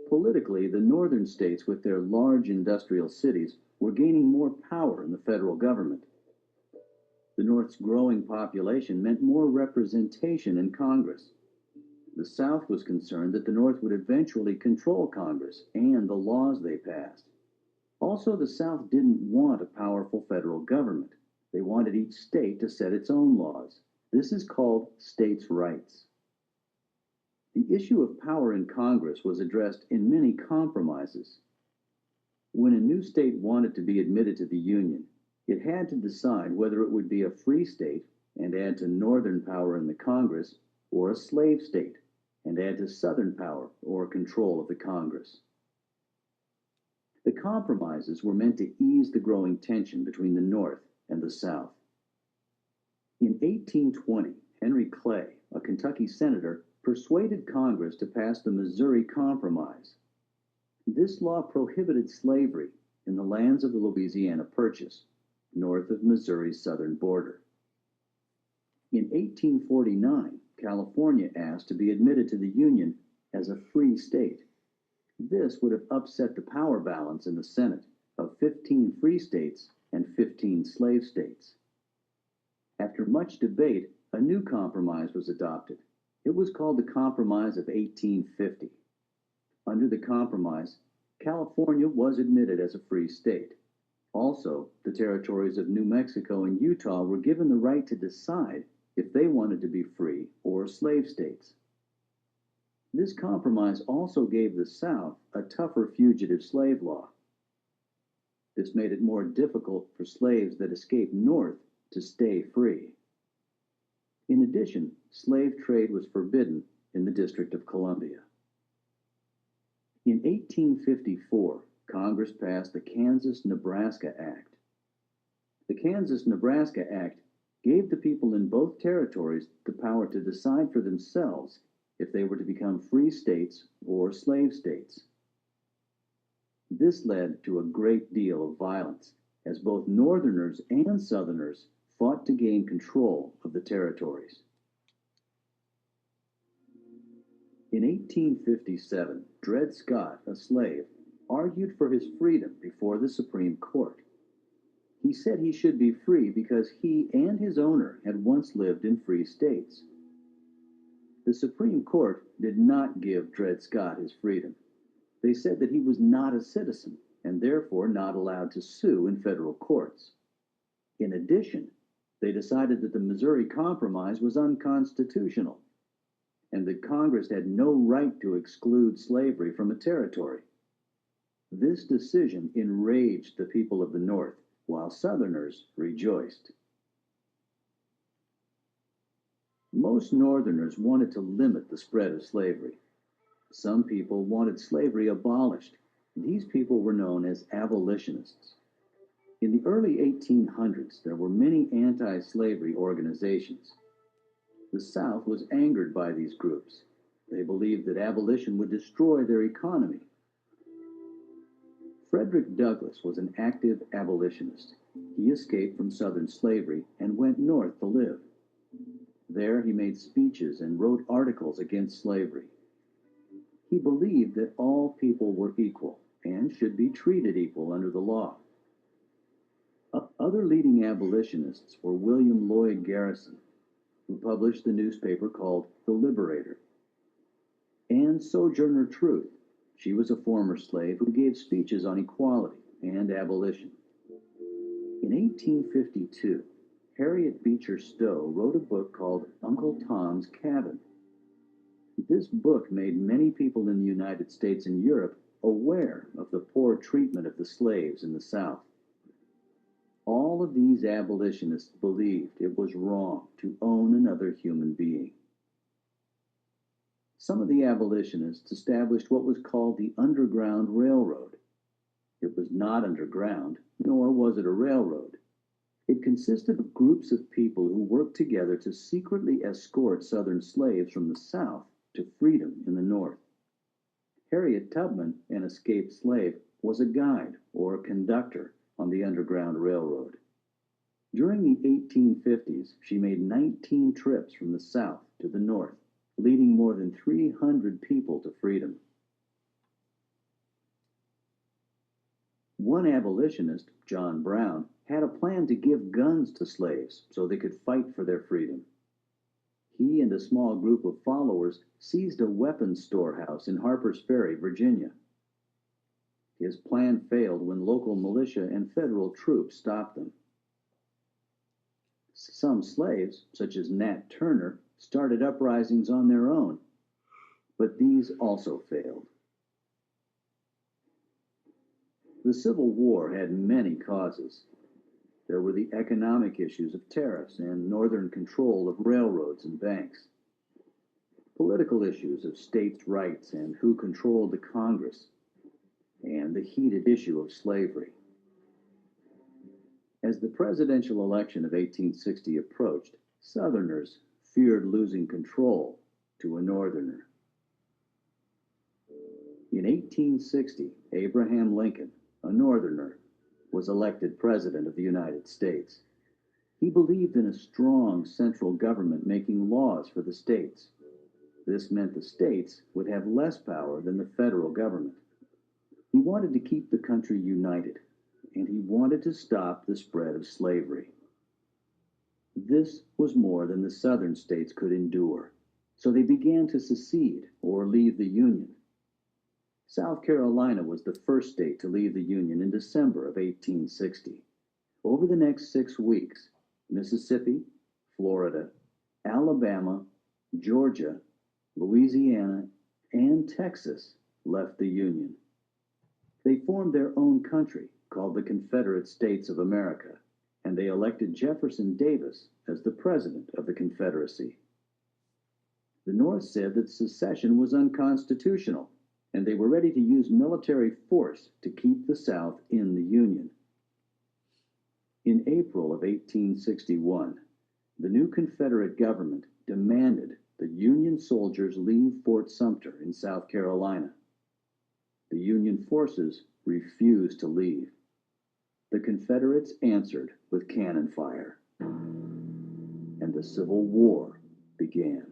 Politically, the northern states with their large industrial cities were gaining more power in the federal government. The North's growing population meant more representation in Congress. The South was concerned that the North would eventually control Congress and the laws they passed. Also, the South didn't want a powerful federal government. They wanted each state to set its own laws. This is called states' rights. The issue of power in Congress was addressed in many compromises. When a new state wanted to be admitted to the Union, it had to decide whether it would be a free state and add to Northern power in the Congress, or a slave state and add to Southern power or control of the Congress. The compromises were meant to ease the growing tension between the North and the South. In 1820, Henry Clay, a Kentucky senator, persuaded Congress to pass the Missouri Compromise. This law prohibited slavery in the lands of the Louisiana Purchase, north of Missouri's southern border. In 1849, California asked to be admitted to the Union as a free state. This would have upset the power balance in the Senate of 15 free states and 15 slave states. After much debate, a new compromise was adopted. It was called the Compromise of 1850. Under the compromise, California was admitted as a free state. Also, the territories of New Mexico and Utah were given the right to decide if they wanted to be free or slave states. This compromise also gave the South a tougher fugitive slave law. This made it more difficult for slaves that escaped north to stay free. In addition, slave trade was forbidden in the District of Columbia. In 1854, Congress passed the Kansas-Nebraska Act. The Kansas-Nebraska Act gave the people in both territories the power to decide for themselves if they were to become free states or slave states. This led to a great deal of violence, as both Northerners and Southerners fought to gain control of the territories. In 1857, Dred Scott, a slave, argued for his freedom before the Supreme Court. He said he should be free because he and his owner had once lived in free states. The Supreme Court did not give Dred Scott his freedom. They said that he was not a citizen and therefore not allowed to sue in federal courts. In addition, they decided that the Missouri Compromise was unconstitutional and that Congress had no right to exclude slavery from a territory. This decision enraged the people of the North, while Southerners rejoiced. Most Northerners wanted to limit the spread of slavery. Some people wanted slavery abolished. These people were known as abolitionists. In the early 1800s, there were many anti-slavery organizations. The South was angered by these groups. They believed that abolition would destroy their economy. Frederick Douglass was an active abolitionist. He escaped from Southern slavery and went north to live. There he made speeches and wrote articles against slavery. He believed that all people were equal and should be treated equal under the law. Other leading abolitionists were William Lloyd Garrison, who published the newspaper called The Liberator, and Sojourner Truth. She was a former slave who gave speeches on equality and abolition. In 1852, Harriet Beecher Stowe wrote a book called Uncle Tom's Cabin. This book made many people in the United States and Europe aware of the poor treatment of the slaves in the South. All of these abolitionists believed it was wrong to own another human being. Some of the abolitionists established what was called the Underground Railroad. It was not underground, nor was it a railroad. It consisted of groups of people who worked together to secretly escort Southern slaves from the South to freedom in the North. Harriet Tubman, an escaped slave, was a guide or a conductor on the Underground Railroad. During the 1850s, she made 19 trips from the South to the North, leading more than 300 people to freedom. One abolitionist, John Brown, had a plan to give guns to slaves so they could fight for their freedom. He and a small group of followers seized a weapons storehouse in Harpers Ferry, Virginia. His plan failed when local militia and federal troops stopped them. Some slaves, such as Nat Turner, started uprisings on their own, but these also failed. The Civil War had many causes. There were the economic issues of tariffs and Northern control of railroads and banks, political issues of states' rights and who controlled the Congress, and the heated issue of slavery. As the presidential election of 1860 approached, Southerners feared losing control to a Northerner. In 1860, Abraham Lincoln, a Northerner, was elected President of the United States. He believed in a strong central government making laws for the states. This meant the states would have less power than the federal government. He wanted to keep the country united, and he wanted to stop the spread of slavery. This was more than the southern states could endure, so they began to secede or leave the Union. South Carolina was the first state to leave the Union in December of 1860. Over the next 6 weeks, Mississippi, Florida, Alabama, Georgia, Louisiana, and Texas left the Union. They formed their own country called the Confederate States of America, and they elected Jefferson Davis as the president of the Confederacy. The North said that secession was unconstitutional, and they were ready to use military force to keep the South in the Union. In April of 1861, the new Confederate government demanded that Union soldiers leave Fort Sumter in South Carolina. The Union forces refused to leave. The Confederates answered with cannon fire, and the Civil War began.